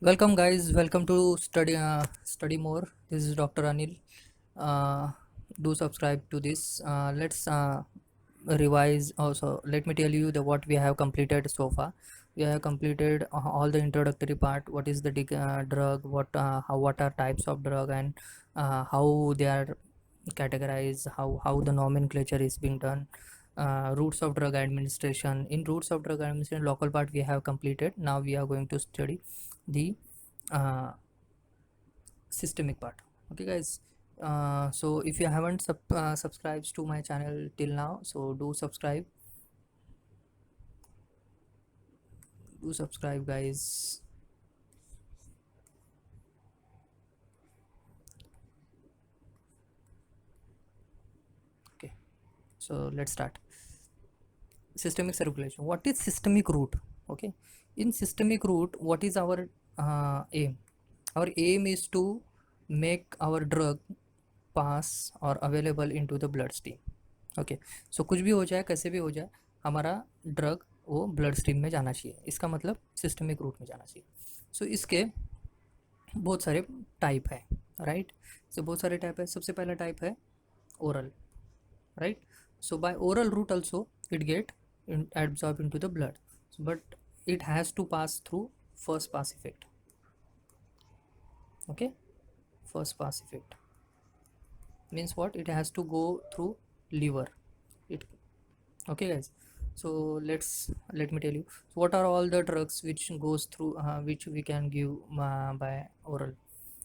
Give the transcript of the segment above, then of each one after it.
Welcome, guys. Welcome to study more. This is Dr. Anil. Uh, do subscribe to this. Let's revise. Also, let me tell you the what we have completed so far. We have completed all the introductory part. What is the drug? What are types of drug, and how they are categorized. How the nomenclature is being done. Routes of drug administration. In routes of drug administration, local part we have completed. Now we are going to study the uh, systemic part. Okay, guys. So if you haven't subscribed to my channel till now, so do subscribe, guys. Okay, so let's start. Systemic circulation. What is systemic route? Okay, in systemic route, what is our aim? Our aim is to make our drug pass or available into the bloodstream. Okay so कुछ भी हो जाए, कैसे भी हो जाए, हमारा drug वो ब्लड स्ट्रीम में जाना चाहिए। इसका मतलब सिस्टमिक रूट में जाना चाहिए। सो इसके बहुत सारे टाइप है, राइट। सो बहुत सारे टाइप है। सबसे पहला टाइप है oral, right. So by oral route also it get absorbed into the blood, but it has to pass through first pass effect. Okay, first pass effect means what? It has to go through liver. It Okay, guys. So let me tell you, so what are all the drugs which goes through which we can give by oral?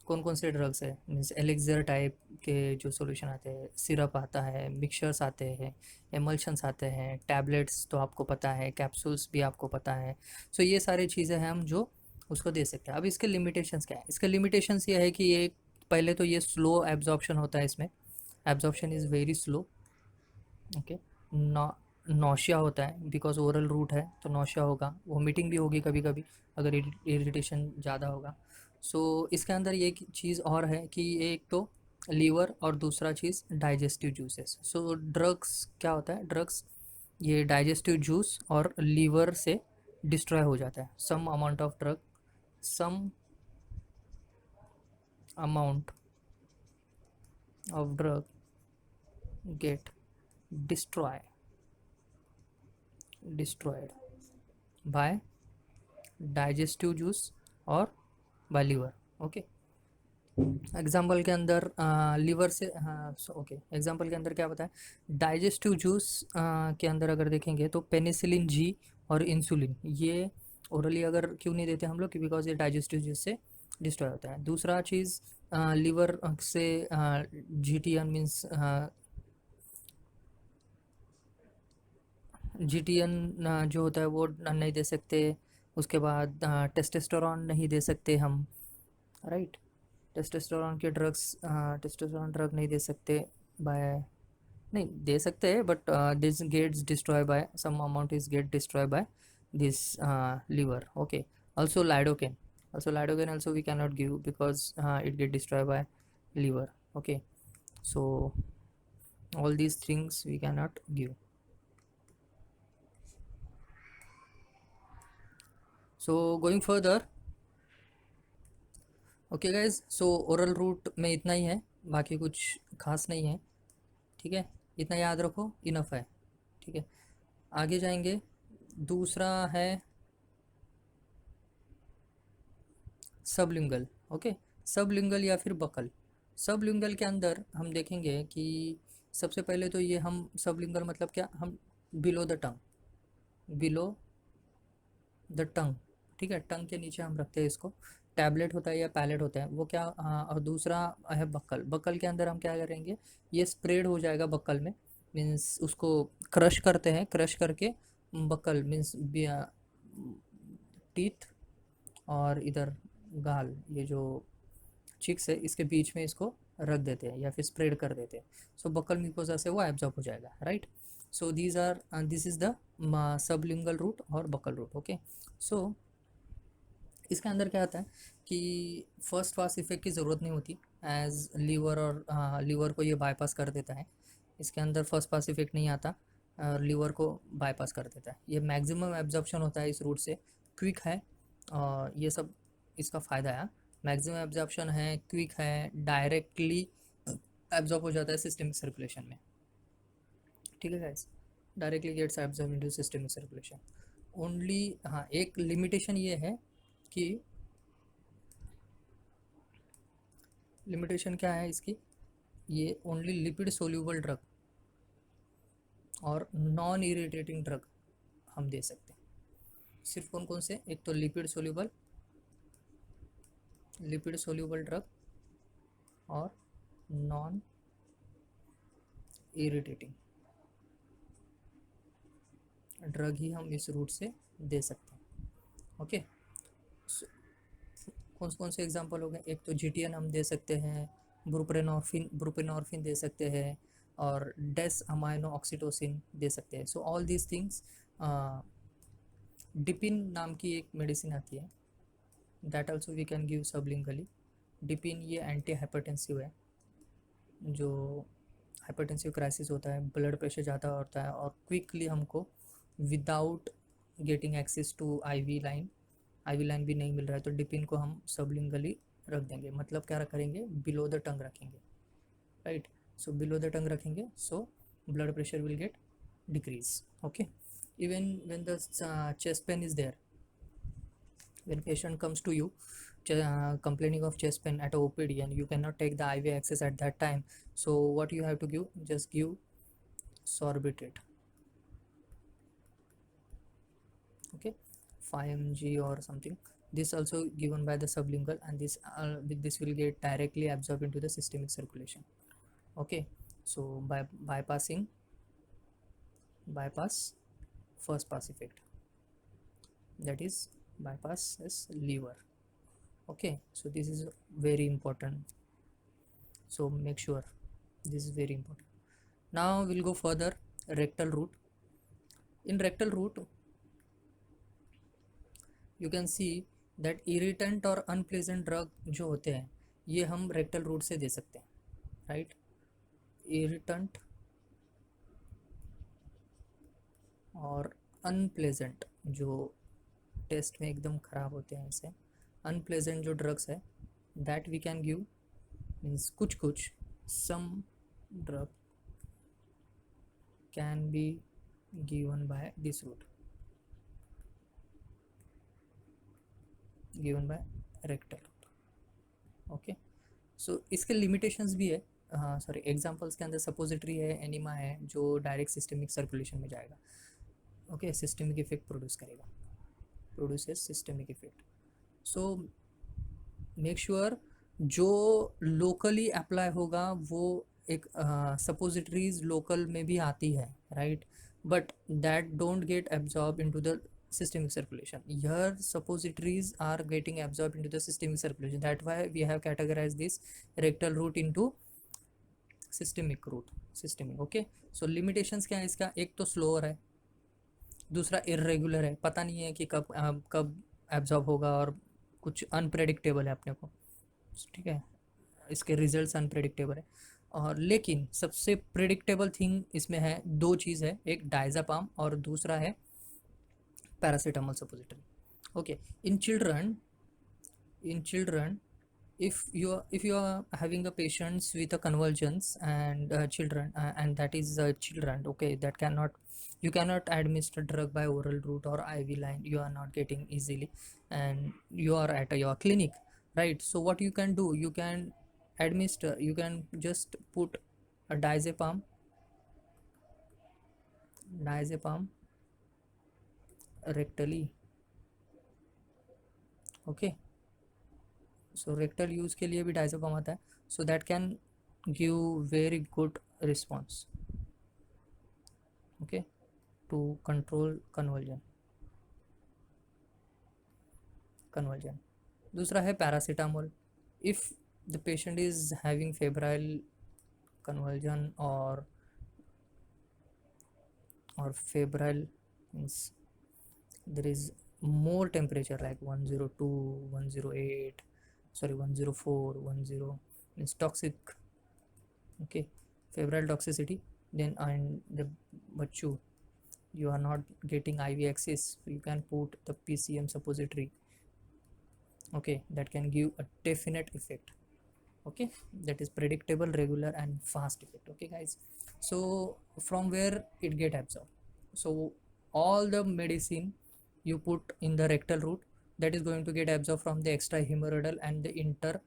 कौन कौन से drugs है? Means elixir type के जो solution आते हैं, syrup आता है, मिक्सचर्स आते हैं, एमल्शंस आते हैं, टैबलेट्स तो आपको पता है, कैप्सूल्स भी आपको पता है। सो ये सारी चीज़ें हैं हम जो उसको दे सकते हैं। अब इसके लिमिटेशंस क्या है? इसके लिमिटेशंस ये है कि ये पहले तो ये स्लो एब्जॉर्प्शन होता है, इसमें absorption is very slow. Okay, nausea होता है बिकॉज ओरल रूट है तो नौशिया होगा, वोमिटिंग भी होगी कभी कभी अगर इरिटेशन ज़्यादा होगा। सो इसके अंदर ये चीज़ और है कि एक तो लीवर और दूसरा चीज़ डाइजेस्टिव जूसेस। सो ड्रग्स क्या होता है? ड्रग्स ये डाइजेस्टिव जूस और लीवर से डिस्ट्रॉय हो जाता है। Some amount of drug, some amount of drug get destroy destroyed by digestive juice और बाय लीवर। ओके, एग्जाम्पल के अंदर लीवर से, हाँ ओके, एग्जाम्पल के अंदर क्या बताएं? डाइजेस्टिव जूस के अंदर अगर देखेंगे तो पेनिसिलिन जी और इंसुलिन, ये ओरली अगर क्यों नहीं देते हम लोग? बिकॉज ये डाइजेस्टिव जूस से डिस्ट्रॉय होता है। दूसरा चीज़ लीवर से जीटीएन मीन्स जीटीएन जो होता है वो नहीं दे सकते। उसके बाद टेस्टोस्टेरोन नहीं दे सकते हम, राइट। टेस्टोस्टेरोन के ड्रग्स, टेस्टोस्टेरोन ड्रग नहीं दे सकते बाय, नहीं दे सकते हैं but this gets destroy by, some amount is get destroy by this liver. Okay, also lidocaine, also we cannot give because it get destroyed by liver. Okay, so all these things we cannot give. So going further, okay guys, so oral route में इतना ही है, बाकी कुछ खास नहीं है। ठीक है, इतना याद रखो, इनफ है। ठीक है, आगे जाएंगे। दूसरा है सबलिंगल। ओके, सबलिंगल या फिर बकल। सबलिंगल के अंदर हम देखेंगे कि सबसे पहले तो ये हम सबलिंगल मतलब क्या? हम below the tongue, below the टंग, ठीक है, टंग के नीचे हम रखते हैं इसको। टैबलेट होता है या पैलेट होता है वो क्या, और दूसरा है बक्कल। बक्कल के अंदर हम क्या करेंगे? ये स्प्रेड हो जाएगा बक्कल में, मीन्स उसको क्रश करते हैं, क्रश करके बक्कल मीन्स टीथ और इधर गाल, ये जो चिक्स है इसके बीच में इसको रख देते हैं या फिर स्प्रेड कर देते हैं। सो बक्कल म्यूकोसा से वो एब्जॉर्ब हो जाएगा, right. So this is the sublingual route और बक्कल रूट। ओके, सो इसके अंदर क्या आता है कि फर्स्ट पास इफेक्ट की ज़रूरत नहीं होती, एज लीवर और लीवर को ये बाईपास कर देता है। इसके अंदर फर्स्ट पास इफेक्ट नहीं आता, लीवर को बाईपास कर देता है। ये मैक्सिमम एब्जॉर्प्शन होता है इस रूट से, क्विक है। और ये सब इसका फ़ायदा है, मैक्सिमम एब्जॉर्प्शन है, क्विक है, डायरेक्टली एब्जॉर्ब हो जाता है सिस्टमिक सर्कुलेशन में, ठीक है guys, directly gets absorb into systemic circulation only. हाँ, एक लिमिटेशन ये है कि, लिमिटेशन क्या है इसकी, ये ओनली लिपिड सोल्यूबल ड्रग और नॉन इरिटेटिंग ड्रग हम दे सकते हैं। सिर्फ कौन कौन से, एक तो लिपिड सोल्यूबल ड्रग और नॉन इरिटेटिंग ड्रग ही हम इस रूट से दे सकते हैं। ओके, कौन कौन से एग्जांपल हो गए, एक तो जीटीएन हम दे सकते हैं, ब्रुपेनॉर्फिन दे सकते हैं, और डेस अमाइनो ऑक्सीटोसिन दे सकते हैं। So all these things, Depin नाम की एक मेडिसिन आती है, that also we can give sublingually. Depin ये एंटी हाइपरटेंसिव है, जो हाइपरटेंसिव क्राइसिस होता है, ब्लड प्रेशर ज़्यादा होता है और क्विकली हमको without getting access to IV line भी नहीं मिल रहा है, तो डिपिन को हम सबलिंगली रख देंगे। मतलब क्या करेंगे, बिलो द टंग रखेंगे, right. So below the tongue रखेंगे, so blood pressure will get decrease. Okay, even when the chest pain is there, when patient comes to you complaining of chest pain at a OPD and you cannot take the IV access at that time, so what you have to give, just give sorbitrate, okay, 5 mg or something. This also given by the sublingual, and this will get directly absorbed into the systemic circulation. Okay, so by bypass first pass effect, that is bypass is liver. Okay, so this is very important, so make sure this is very important. Now we'll go further, rectal route. In rectal route you can see that irritant और unpleasant drug जो होते हैं ये हम rectal route से दे सकते हैं, right? irritant और unpleasant जो टेस्ट में एकदम ख़राब होते हैं, ऐसे unpleasant जो ड्रग्स है that we can give, means कुछ some drug can be given by this route, given by rectal route. Okay, so इसके लिमिटेशंस भी है, हाँ सॉरी, एग्जांपल्स के अंदर सपोजिटरी है, एनिमा है, जो डायरेक्ट सिस्टमिक सर्कुलेशन में जाएगा, ओके, सिस्टमिक इफेक्ट प्रोड्यूस करेगा, produces systemic effect. So make sure जो लोकली अप्लाई होगा वो एक सपोजिटरीज लोकल में भी आती है, right, but that don't get absorb into the systemic circulation. Here suppositories are getting absorbed into the systemic circulation, that why we have categorized this rectal route into systemic route, systemic. okay, so limitations क्या है इसका, एक तो slower है, दूसरा irregular है, पता नहीं है कि कब absorb होगा, और कुछ unpredictable है अपने को, ठीक है, इसके रिजल्ट्स अनप्रेडिक्टेबल है। और लेकिन सबसे प्रेडिक्टेबल थिंग इसमें है, दो चीज़ है, एक डायजापाम और दूसरा है paracetamol suppository. Okay, in children, if you are having a patients with a convulsions and children, and that is children, okay, that cannot, you cannot administer drug by oral route or IV line, you are not getting easily, and you are at your clinic, right? So what you can do, you can administer, you can just put a diazepam rectally, okay, so rectal use के लिए भी diazepam आता है, so that can give very good response, okay, to control convulsion. दूसरा है paracetamol, if the patient is having febrile convulsion और febrile means there is more temperature like 102, 108, sorry 104, 10 means toxic, okay, febrile toxicity, then and the but you are not getting IV access, so you can put the PCM suppository, okay, that can give a definite effect. Okay, that is predictable, regular and fast effect. Okay guys, so from where it get absorbed? So all the medicine you put in the rectal route, that is going to get absorbed from the extrahemorrhoidal and the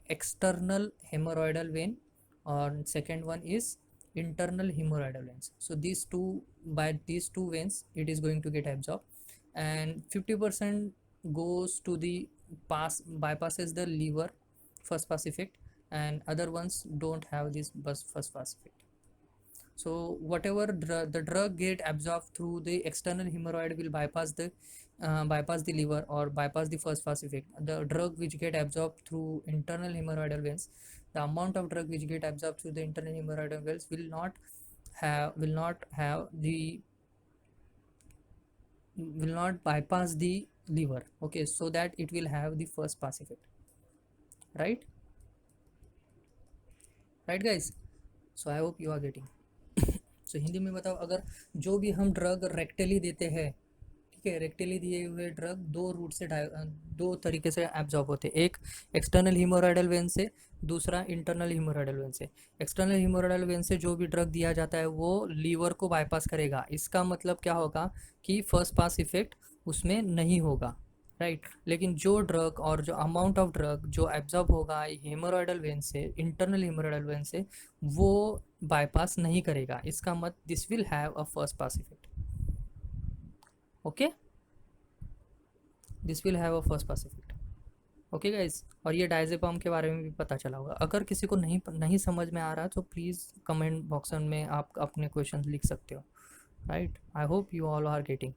external hemorrhoidal vein, or second one is internal hemorrhoidal veins. So these two, by these two veins it is going to get absorbed, and 50% goes to the bypasses the liver first pass effect, and other ones don't have this first pass effect. So whatever the drug get absorbed through the external hemorrhoid will bypass the liver or bypass the first pass effect. The drug which get absorbed through internal hemorrhoidal veins, the amount of drug which get absorbed through the internal hemorrhoidal veins will not bypass the liver. Okay, so that it will have the first pass effect, right? Right guys, so I hope you are getting. So Hindi में बताओ, अगर जो भी हम drug रेक्टली देते हैं, ठीक है, रेक्टली दिए हुए ड्रग दो रूट से दो तरीके से एब्जॉर्ब होते हैं, एक एक्सटर्नल हीमोराइडल वेन से, दूसरा इंटरनल हीमोराइडल वेन से। एक्सटर्नल हीमोराइडल वेन से जो भी ड्रग दिया जाता है वो लीवर को बाईपास करेगा। इसका मतलब क्या होगा कि फर्स्ट पास इफेक्ट उसमें नहीं होगा, राइट। लेकिन जो ड्रग और जो अमाउंट ऑफ ड्रग जो एब्जॉर्ब होगा हेमोरॉयडल वेन से, इंटरनल हेमोरॉयडल वेन से, वो बाईपास नहीं करेगा। इसका मत this will have a first pass effect. Okay, this will have a first pass effect. Okay guys, और ये डायजेपम के बारे में भी पता चला होगा। अगर किसी को नहीं समझ में आ रहा तो प्लीज़ कमेंट बॉक्स में आप अपने क्वेश्चन लिख सकते हो, right. I hope you all are getting.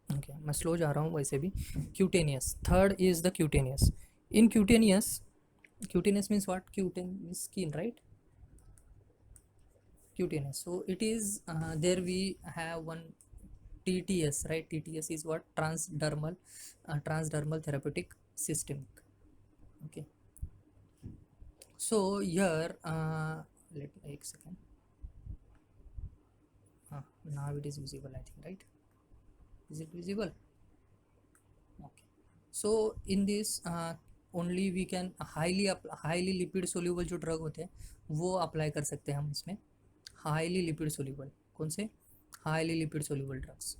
Okay, मैं स्लो जा रहा हूँ वैसे भी। Cutaneous, third is the cutaneous. In cutaneous means what? Cutane means skin, right? Cutaneous, so it is there we have one TTS, right? TTS is what? Transdermal therapeutic system. Okay, so here let me एक second. Now it is visible, I think, right? Is it visible? Okay, so in this only we can highly lipid soluble जो drug होते हैं वो apply कर सकते हैं हम इसमें। हाईली लिपिड सोल्यूबल, कौन से? Highly lipid soluble drugs.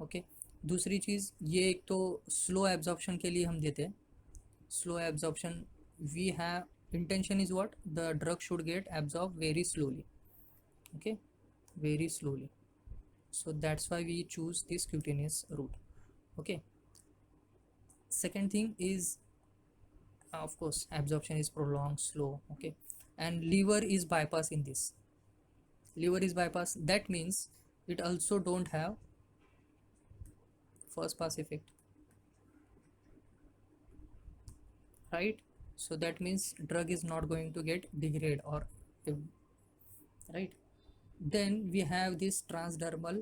Okay, दूसरी चीज़ ये, एक तो स्लो एब्जॉर्प्शन के लिए हम देते हैं। Slow absorption we have intention is what? The drug should get absorb very slowly, okay, very slowly, so that's why we choose this cutaneous route. Okay, second thing is of course absorption is prolonged, slow. Okay, and liver is bypass in this. Liver is bypass, that means it also don't have first pass effect, right? So that means drug is not going to get degrade or, right? Then we have this transdermal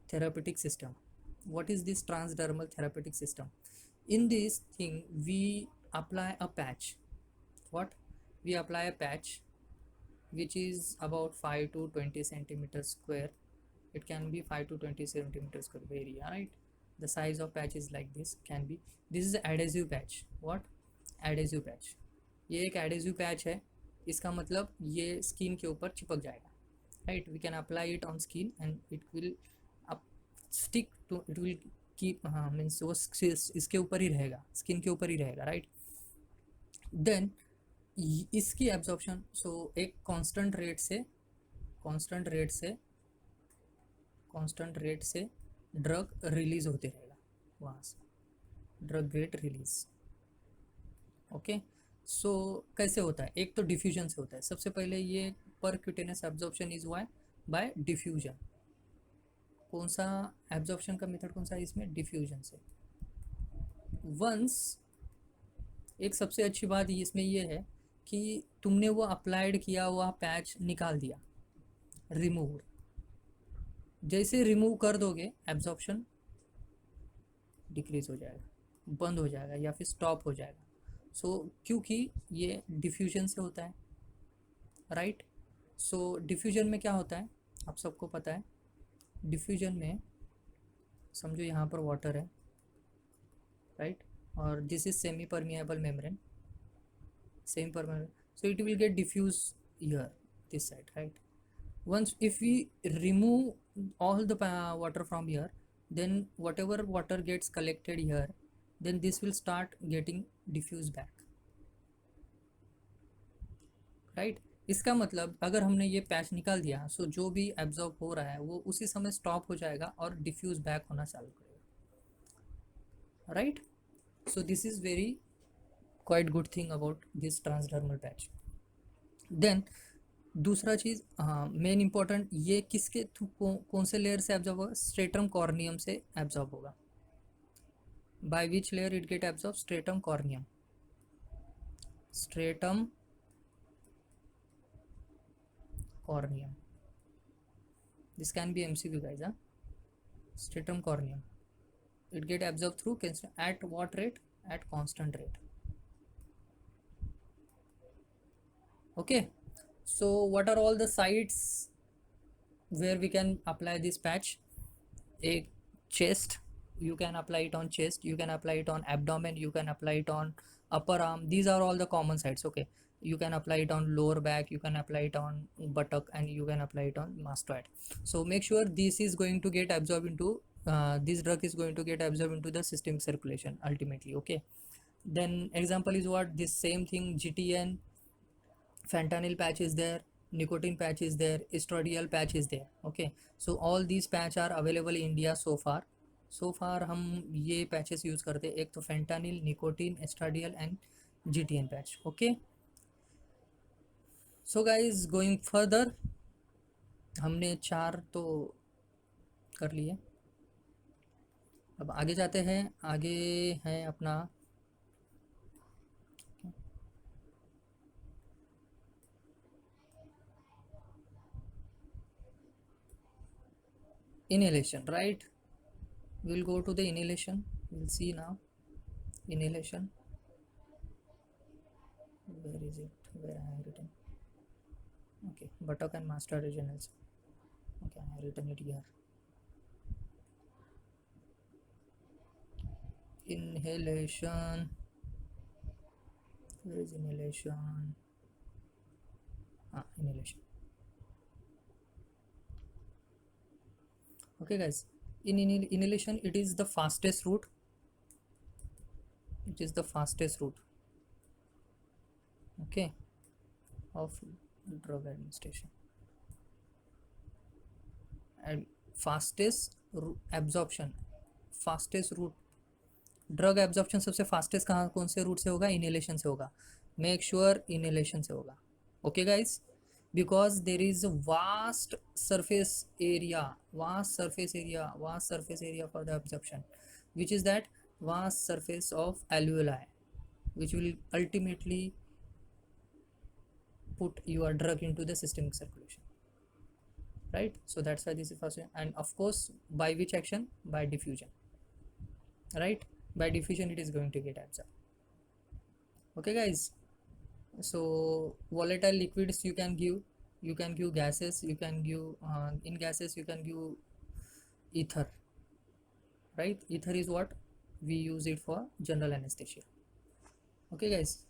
therapeutic system. What is this transdermal therapeutic system? In this thing we apply a patch. What? We apply a patch which is about 5 to 20 centimeters square. It can be 5 to 20 centimeters square area, right? The size of patch is like this, can be. This is adhesive patch. What? Adhesive patch. ये एक adhesive patch है, इसका मतलब ये skin के ऊपर चिपक जाएगा, right? We can apply it on skin and it will stick to, it will keep means वो इसके ऊपर ही रहेगा, स्किन के ऊपर ही रहेगा, right? Then इसकी एब्जॉर्प्शन, सो एक कांस्टेंट रेट से ड्रग रिलीज होते रहेगा वहाँ से, ड्रग गेट रिलीज। ओके, सो कैसे होता है? एक तो डिफ्यूजन से होता है। सबसे पहले ये percutaneous absorption is why by diffusion. कौन सा एब्जॉर्प्शन का मेथड कौन सा है इसमें? डिफ्यूजन से। वंस, एक सबसे अच्छी बात इसमें ये है कि तुमने वो अप्लाइड किया हुआ पैच निकाल दिया, रिमूव, जैसे रिमूव कर दोगे एब्जॉर्प्शन डिक्रीज हो जाएगा, बंद हो जाएगा या फिर स्टॉप हो जाएगा। सो क्योंकि ये डिफ्यूजन से होता है, राइट? सो डिफ्यूजन में क्या होता है आप सबको पता है। डिफ्यूजन में समझो यहाँ पर वाटर है, right? Or this is semi permeable membrane, semi permeable, so it will get diffuse here, this side, right? Once if we remove all the water from here, then whatever water gets collected here, then this will start getting diffused back, right? इसका मतलब अगर हमने ये patch निकाल दिया, सो जो भी absorb हो रहा है वो उसी समय स्टॉप हो जाएगा और डिफ्यूज बैक होना चालू करेगा, राइट? So this is very quite good thing about this transdermal patch. Then दूसरा चीज़, हाँ मेन इंपॉर्टेंट, ये किसके थ्रू कौन से लेयर से एब्जॉर्ब होगा? स्ट्रेटम कॉर्नियम से एब्जॉर्ब होगा। By which layer it get absorb? Stratum corneum, stratum corneum. This can be MCQ guys, huh? Stratum corneum. It get absorbed through at what rate? At constant rate. Okay. So what are all the sites where we can apply this patch? A chest, you can apply it on chest, you can apply it on abdomen, you can apply it on upper arm. These are all the common sites. Okay, you can apply it on lower back, you can apply it on buttock, and you can apply it on mastoid. So make sure this is going to get absorbed into this drug is going to get absorbed into the systemic circulation ultimately. Okay, then example is what? This same thing, GTN, fentanyl patch is there, nicotine patch is there, estradiol patch is there. Okay, so all these patch are available in India so far हम ये patches use करते हैं, एक तो fentanyl, nicotine, estradiol and GTN patch. Okay, so guys going further, हमने 4 तो कर लिए, अब आगे जाते हैं। आगे है अपना inhalation, right? We'll go to the inhalation. We'll see now inhalation. Where is it? Where I have written? Okay, buttock and master regionals. Okay, I have written it here. Inhalation. Where is inhalation? Inhalation. Okay guys, in inhalation it is the fastest route, it is the fastest route, okay, of drug administration, and fastest absorption, fastest route drug absorption सबसे fastest कहाँ कौन से root से होगा? Inhalation से होगा। Make sure inhalation से होगा। Okay guys, because there is a vast surface area for the absorption, which is that vast surface of alveoli, which will ultimately put your drug into the systemic circulation, right? So that's why this is first, and of course by which action? By diffusion, right? By diffusion it is going to get absorbed. Okay guys, so volatile liquids you can give gases, you can give in gases you can give ether, right? Ether is what we use it for general anesthesia. Okay guys,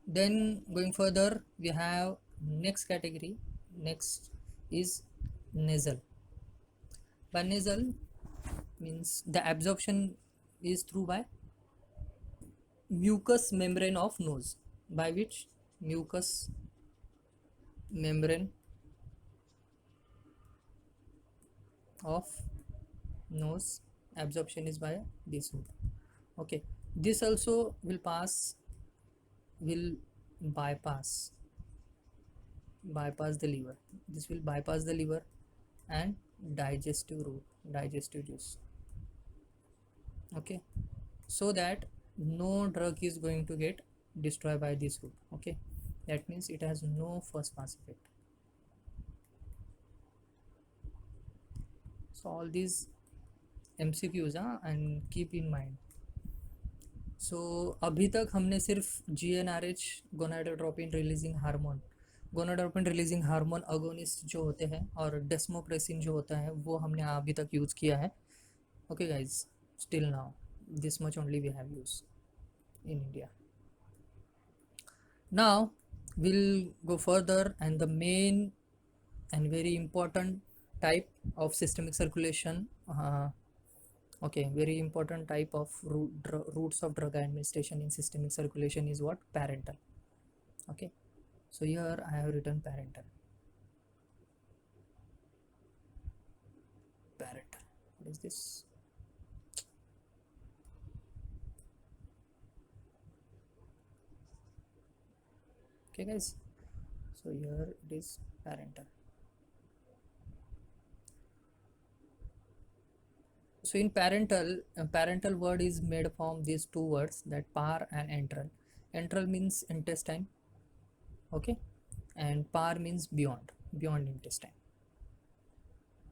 then going further we have next category. Next is nasal. By nasal means the absorption is through by mucous membrane of nose. By which? Mucous membrane of nose. Absorption is by this route. Okay, this also will bypass the liver. This will bypass the liver and digestive route, digestive juice. Okay, so that no drug is going to get destroyed by this route. Okay, that means it has no first pass effect. So all these MCQs and keep in mind. So अभी तक हमने सिर्फ GnRH, gonadotropin releasing hormone, gonadotropin releasing hormone agonist जो होते हैं और desmopressin जो होता है वो हमने अभी तक यूज़ किया है। Okay guys, still now This much only we have used in India. Now we'll go further, and the main and very important type of systemic circulation, okay, very important type of routes of drug administration in systemic circulation is what? Parenteral. Okay, so here I have written parenteral. What is this? Okay guys, so here it is parenteral. So in parenteral, parenteral word is made from these two words, that par and enteral. Enteral means intestine, okay, and par means beyond intestine.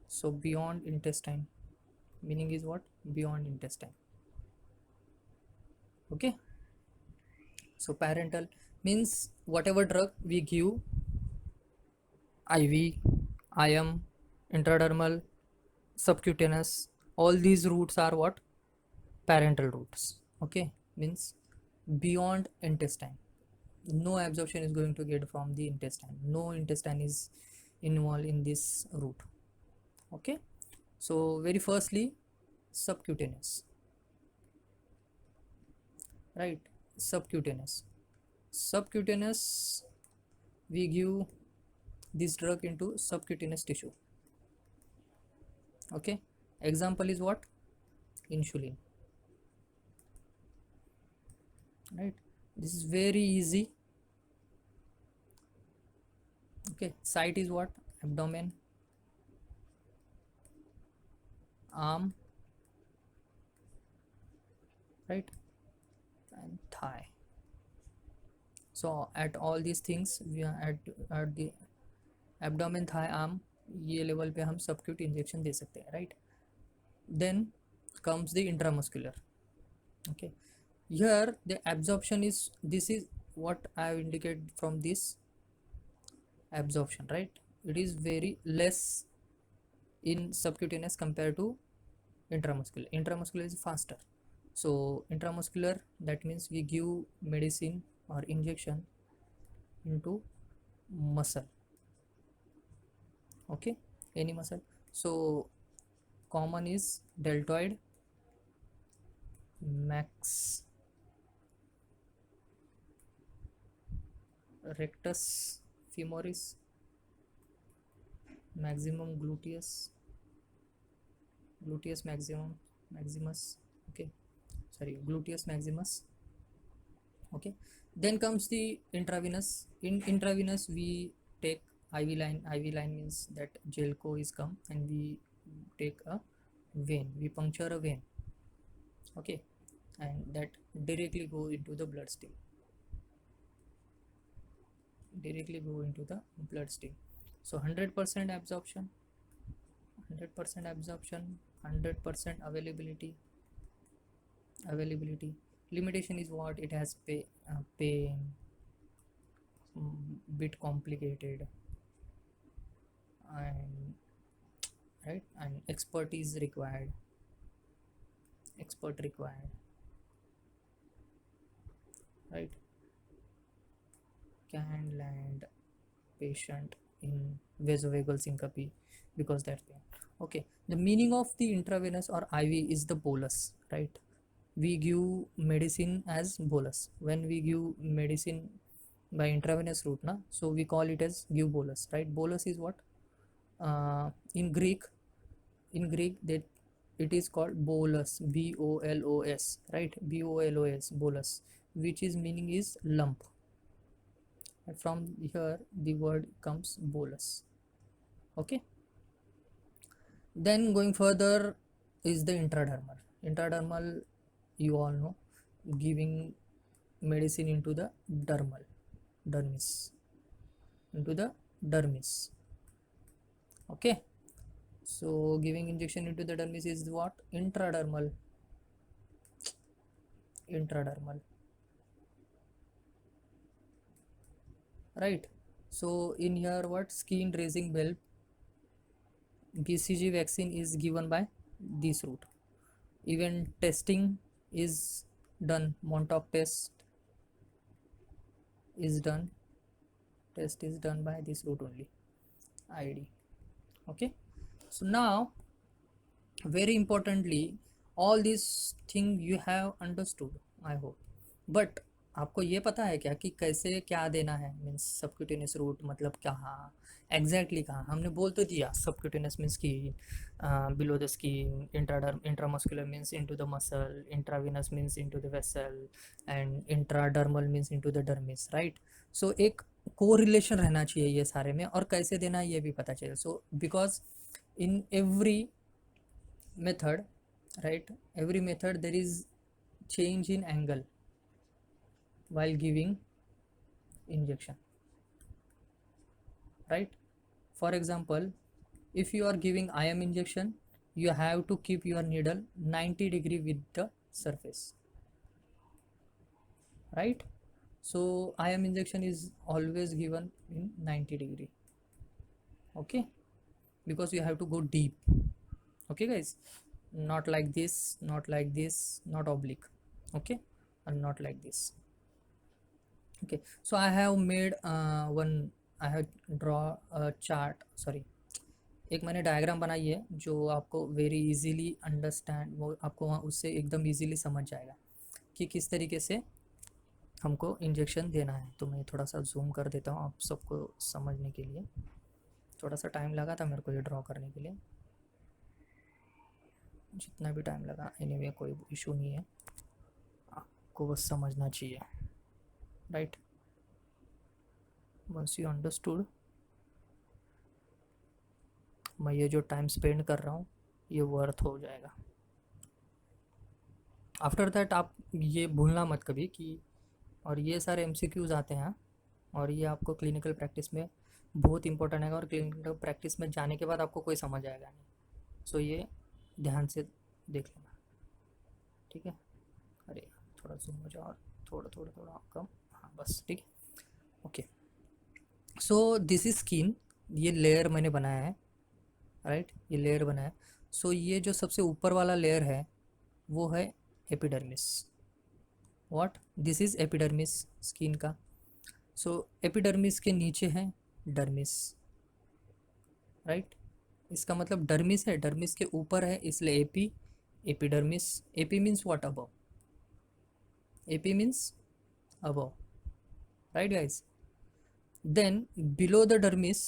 So beyond intestine, meaning is what? Beyond intestine. Okay, so parenteral means whatever drug we give, IV, IM, intradermal, subcutaneous, all these routes are what? Parenteral routes. Okay, means beyond intestine. No absorption is going to get from the intestine. No intestine is involved in this route. Okay, so very firstly, subcutaneous, right? Subcutaneous, we give this drug into subcutaneous tissue. Okay, example is what? Insulin, right? This is very easy. Okay, site is what? Abdomen, arm, right, and thigh. So at all these things we are at the abdomen, thigh, arm, ये level पे हम subacute injection दे सकते हैं, right? Then comes the intramuscular. Okay, here the absorption is, this is what I have indicated from this absorption, right? It is very less in subcutaneous compared to intramuscular. Intramuscular is faster. So intramuscular, that means we give medicine or injection into muscle. Okay, any muscle. So common is deltoid, max, rectus femoris, maximum gluteus maximus. Okay, sorry, gluteus maximus. Okay, then comes the intravenous. In intravenous we take IV line. IV line means that gelco is come and we take a vein, we puncture a vein. Okay, and that directly go into the bloodstream, so 100% absorption, 100% availability. Limitation is what? It has pain, bit complicated, and right, and expertise required, right? Can land patient in vasovagal syncope because that pain. Okay, the meaning of the intravenous or IV is the bolus, right? We give medicine as bolus. When we give medicine by intravenous route, na, so we call it as give bolus, right? Bolus is what? In Greek that it is called bolus, BOLOS, right? BOLOS, bolus, which is meaning is lump. And from here the word comes bolus. Okay, then going further is the intradermal. You all know, giving medicine into the dermis, okay, so giving injection into the dermis is what? Intradermal, right? So in here what? Skin raising bulb, BCG vaccine is given by this route. Even testing is done, Montauk test is done, test is done by this route only, id. Okay, so now very importantly, all these thing you have understood, I hope, but आपको ये पता है क्या कि कैसे क्या देना है, मीन्स सबक्यूटेनियस रूट मतलब कहाँ एग्जैक्टली कहाँ, हमने बोल तो दिया सबक्यूटेनियस मीन्स की below the skin, intraderm intramuscular means into the muscle, intravenous means into the vessel, and intradermal means into the dermis, right. So एक कोरिलेशन रहना चाहिए ये सारे में, और कैसे देना है ये भी पता चाहिए। So because in every method, right, every method there is change in angle while giving injection, right? For example, if you are giving IM injection, you have to keep your needle 90 degree with the surface, right? So IM injection is always given in 90 degree, okay, because you have to go deep, okay guys, not like this, not like this, not oblique, okay, and not like this, okay. So I have made I have draw a chart, sorry, एक मैंने diagram बनाई है जो आपको very easily understand, वो आपको वहाँ उससे एकदम इजीली समझ जाएगा कि किस तरीके से हमको इंजेक्शन देना है। तो मैं थोड़ा सा जूम कर देता हूँ आप सबको समझने के लिए, थोड़ा सा टाइम लगा था मेरे को ये ड्रॉ करने के लिए, जितना भी टाइम लगा एनीवे कोई इशू नहीं है, आपको बस समझना चाहिए, राइट। वंस यू अंडरस्टूड, मैं ये जो टाइम स्पेंड कर रहा हूँ ये वर्थ हो जाएगा। आफ्टर दैट आप ये भूलना मत कभी कि, और ये सारे MCQs आते हैं और ये आपको क्लिनिकल प्रैक्टिस में बहुत इंपॉर्टेंट है, और क्लिनिकल प्रैक्टिस में जाने के बाद आपको कोई समझ आएगा नहीं। सो ये ध्यान से देख लेना, ठीक है। अरे थोड़ा जूम हो जाओ, और थोड़ा थोड़ा थोड़ा कम, हाँ बस ठीक है, okay. So this is skin, ये लेयर मैंने बनाया है, राइट, ये लेयर बनाया। सो ये जो सबसे ऊपर वाला लेयर है वो है epidermis. What, this is epidermis skin का। सो एपिडर्मिस के नीचे है डर्मिस, राइट। इसका मतलब डर्मिस है, डर्मिस के ऊपर है, इसलिए AP, epidermis. AP means what, above, AP means above, right guys। Then below the dermis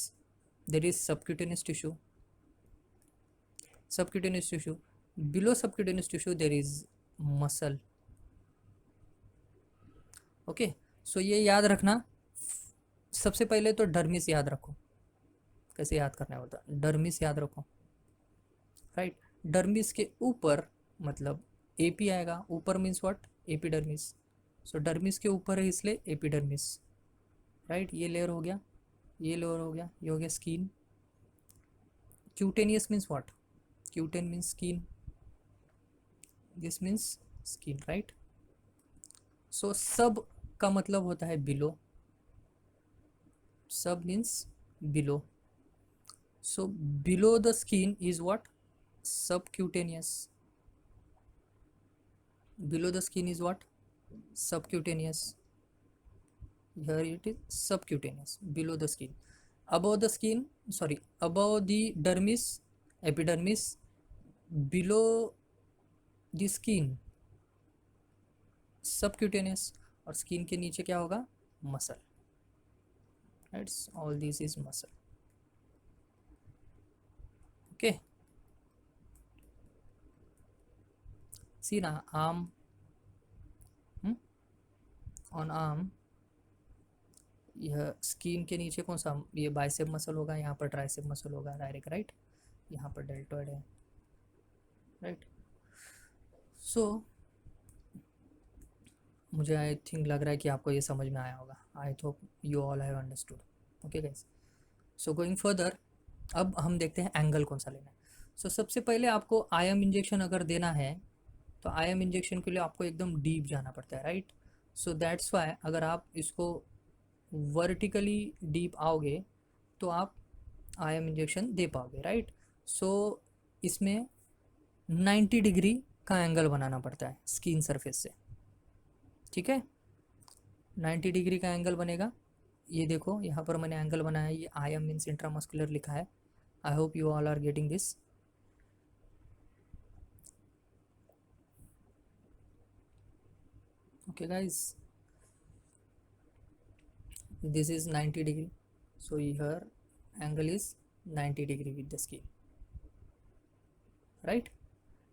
there is subcutaneous tissue, subcutaneous tissue, below subcutaneous tissue there is muscle, okay। सो ये याद रखना, सबसे पहले तो डर्मिस याद रखो, कैसे याद करना है होता, डर्मिस याद रखो, राइट। डर्मिस के ऊपर मतलब एपी आएगा, ऊपर means what, epidermis. So dermis के ऊपर है इसलिए एपिडर्मिस, राइट। ये लेयर हो गया, ये लेयर हो गया, ये हो गया skin. Cutaneous means what, cutane means skin, this means skin, right. So sub का मतलब होता है below, sub means below. So below the skin is what, subcutaneous, below the skin is what, subcutaneous, here it is subcutaneous, below the skin, above the skin, sorry, above the dermis, epidermis, below the skin subcutaneous, और skin के नीचे क्या होगा, muscle, right. All this is muscle, okay. See ना, arm, on arm, यह skin के नीचे कौन सा, ये बाइसेप मसल होगा, यहाँ पर ट्राइसेप मसल होगा डायरेक्ट, राइट। यहाँ पर डेल्टॉइड है, राइट। सो मुझे आई थिंक लग रहा है कि आपको ये समझ में आया होगा, आई hope you all have understood, okay guys. So going further, अब हम देखते हैं एंगल कौन सा लेना है। सो सबसे पहले आपको IM इंजेक्शन अगर देना है तो IM इंजेक्शन के लिए आपको एकदम डीप जाना पड़ता है, राइट। सो दैट्स वाई अगर आप इसको वर्टिकली डीप आओगे तो आप IM इंजेक्शन दे पाओगे, राइट। सो इसमें 90 डिग्री का एंगल बनाना पड़ता है स्किन सरफेस से, ठीक है। 90 डिग्री का एंगल बनेगा। ये देखो यहाँ पर मैंने एंगल बनाया, ये आई एम मीन्स इंट्रामस्कुलर लिखा है। I hope you all are getting this. okay guys, this is 90 degree, so here angle is 90 degree with the skin, right?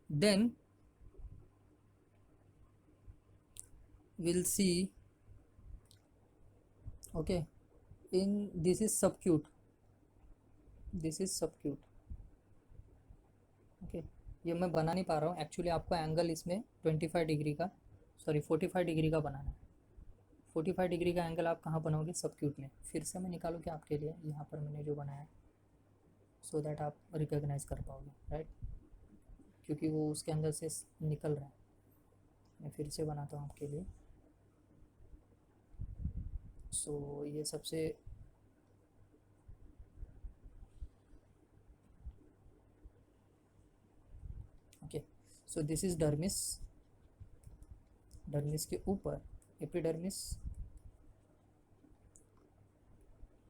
Then we'll see, okay, in this is subacute, this is subacute, okay। ये मैं बना नहीं पा रहा हूँ actually, आपको angle इसमें 25 degree का, सॉरी 45 डिग्री का बनाना है। 45 डिग्री का एंगल आप कहाँ बनाओगे, सबक्यूट में। फिर से मैं निकालूँ क्या आपके लिए, यहाँ पर मैंने जो बनाया है, सो दैट आप रिकॉग्नाइज कर पाओगे, राइट, क्योंकि वो उसके अंदर से निकल रहा है। मैं फिर से बनाता हूँ आपके लिए। सो ये सबसे okay, so this is dermis, dermis के ऊपर epidermis,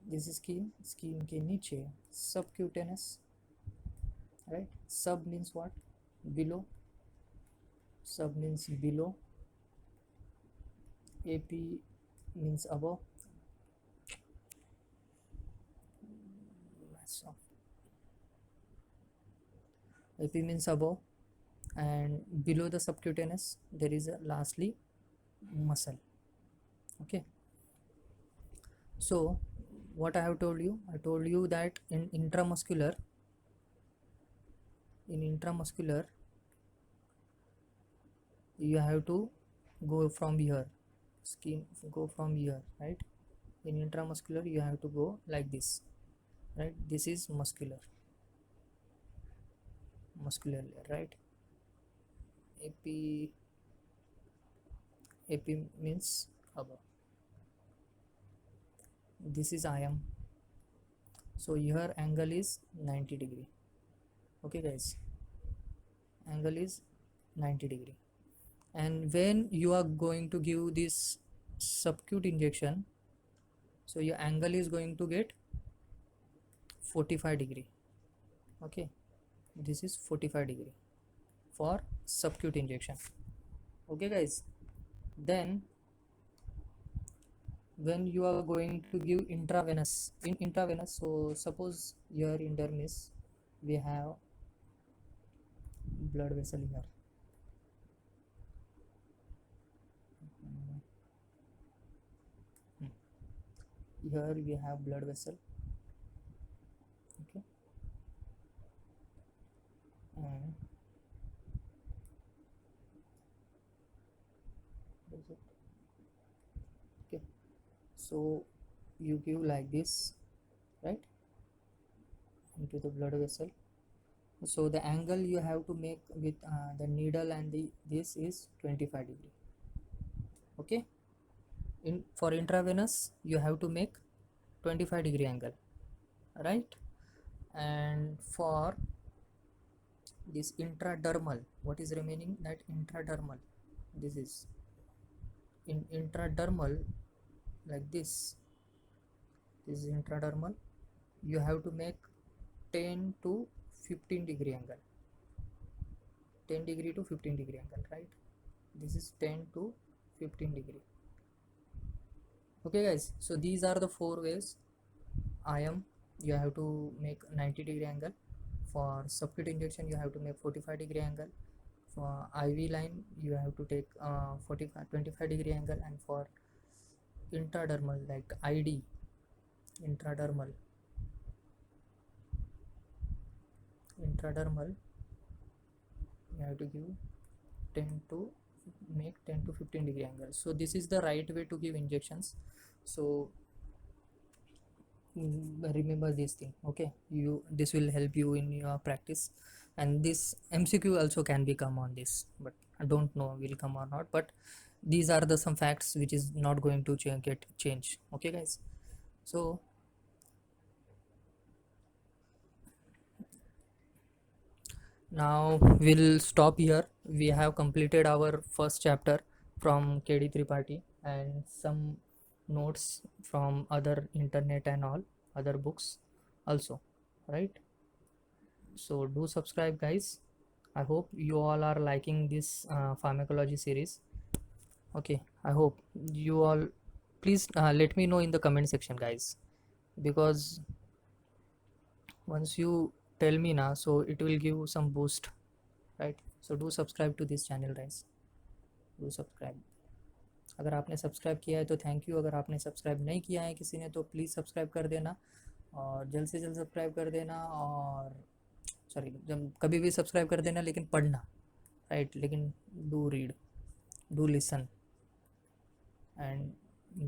this is skin, skin के नीचे सबक्यूटेनस, राइट। सब means what, below, sub means below, AP means above, AP means above, and below the subcutaneous there is a lastly muscle, okay। So what I have told you, I told you that in intramuscular you have to go from here, skin go from here, right? In intramuscular you have to go like this, right? This is muscular layer, right? AP means above, this is IM, so here angle is 90 degree, okay guys, angle is 90 degree. And when you are going to give this subacute injection, so your angle is going to get 45 degree, okay, this is 45 degree for subacute injection, okay guys। Then when you are going to give intravenous, in intravenous, so suppose here in dermis we have blood vessel here, here we have blood vessel, okay, and okay, so you give like this, right, into the blood vessel. So the angle you have to make with the needle and this is 25 degree, okay। For intravenous you have to make 25 degree angle, right? And for this intradermal, what is remaining, that intradermal, this is in intradermal, like this is intradermal, you have to make 10 to 15 degree angle, 10 degree to 15 degree angle, right? This is 10 to 15 degree, okay guys। So these are the 4 ways IM you have to make 90 degree angle, for subacute injection you have to make 45 degree angle, for IV line you have to take 25 degree angle, and for intradermal like ID intradermal you have to give 10 to make 10 to 15 degree angle. So this is the right way to give injections, so remember this thing, okay, this will help you in your practice. And this MCQ also can be come on this, but I don't know will come or not, but these are the some facts which is not going to get changed, okay guys। So Now we'll stop here. We have completed our first chapter from KD Tripathi and some notes from other internet and all other books also, right? So do subscribe, guys. I hope you all are liking this pharmacology series. Okay, I hope you all. Please let me know in the comment section, guys, because once you tell me now, so it will give some boost, right? So do subscribe to this channel, guys. Do subscribe. अगर आपने subscribe किया है तो thank you, अगर आपने subscribe नहीं किया है किसी ने तो प्लीज़ सब्सक्राइब कर देना और जल्द से जल्द सब्सक्राइब कर देना। और सॉरी, जब कभी भी सब्सक्राइब कर देना लेकिन पढ़ना, राइट? लेकिन do read, do listen and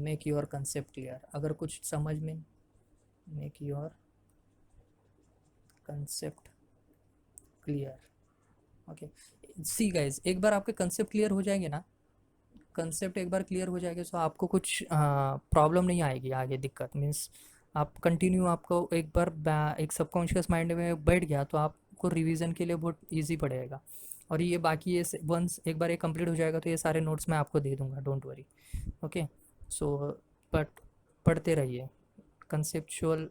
make your concept clear. अगर कुछ समझ में, make your concept clear. Okay, see guys, एक बार आपके कंसेप्ट क्लियर हो जाएंगे ना, कंसेप्ट एक बार क्लियर हो जाएगा तो आपको कुछ प्रॉब्लम नहीं आएगी आगे, दिक्कत मीन्स आप कंटिन्यू, आपको एक बार एक सबकॉन्शियस माइंड में बैठ गया तो आपको रिवीजन के लिए बहुत इजी पड़ेगा। और ये बाकी ये वंस एक बार ये कंप्लीट हो जाएगा तो ये सारे नोट्स मैं आपको दे दूंगा, don't worry. Okay, so but पढ़ते रहिए, conceptual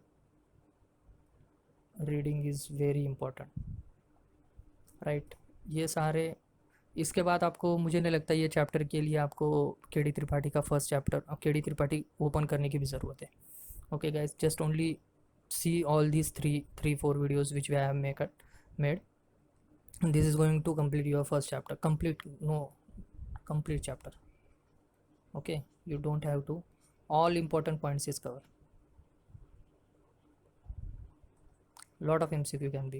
reading is very important, right? ये सारे, इसके बाद आपको, मुझे नहीं लगता ये चैप्टर के लिए आपको केडी त्रिपाठी का first chapter KD Tripathi open करने की भी ज़रूरत है। Okay guys, just only see all these three four videos which we have made. This is going to complete your first chapter, complete chapter. Okay, you don't have to, all important points is covered. Lot of MCQ can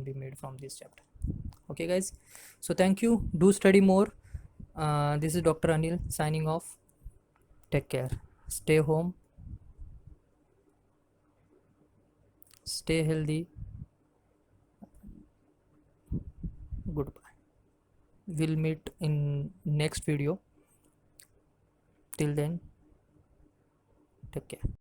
be made from this chapter. Okay guys, so thank you, do study more. This is Dr. Anil signing off. Take care, stay home, stay healthy, goodbye. We'll meet in next video. Till then, take care.